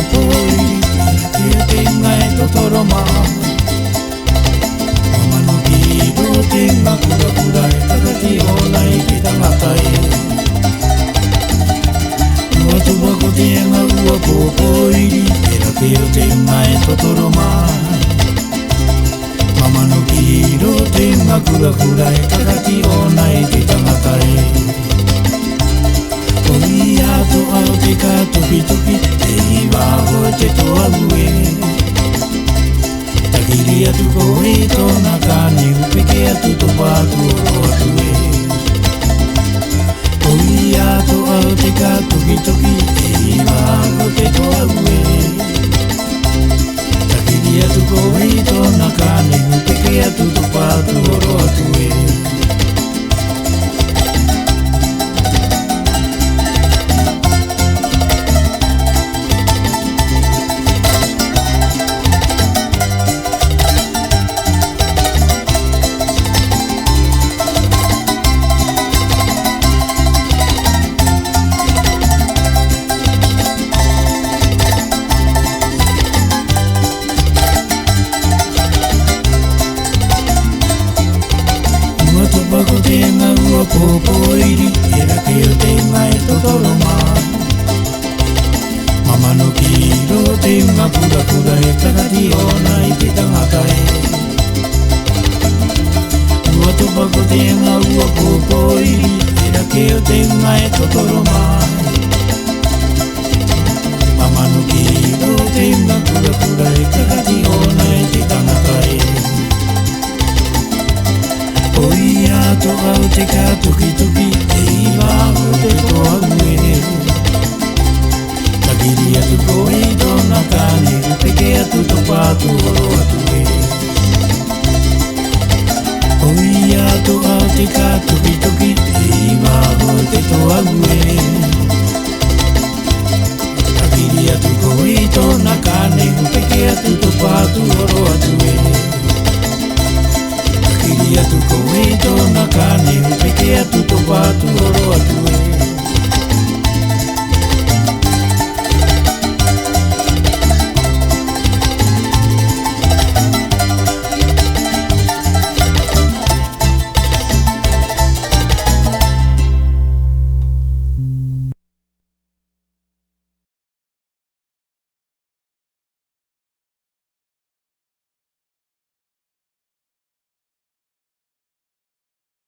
pōpoi Kia te ngai totoro mā Mamano ki ro te ngā kura kura E kakati o nai ki tangatai Ua tuwa ko te ngā ua pōpoi Era te o te ngai totoro mā Mamano ki ro te ngā kura kura E kakati o nai ki tangatai Oi ato ao te ka topi topi Te iwa ho te toa ue Takiri atu ko e tōna kāne Upeke atu to pātu oro atu e Oi ato ao te ka topi topi Te iwa ho te toa ue Takiri atu ko e tōna kāne Upeke atu to pātu oro atu e Wako te ngā ua pōpōiri Era ke o te ngai totoro mā Mamano ki ro te ngā pura pura E kakati o nai te tangata e Ua to wako te ngā ua pōpōiri Era ke o te ngai totoro mā Mamano ki ro te ngā pura pura E kakati o nai te tangata e Oi ato au te ka tuki tuki E iwa ho te toa ue Takiri atu ko e tōna kāne Upeke atu to pātu oro atu e Oi ato au te ka tuki tuki E iwa ho te toa ue Takiri atu ko e tōna kāne Upeke atu to pātu oro atu e Takiri atu ko e tōna kāne Upeke atu to pātu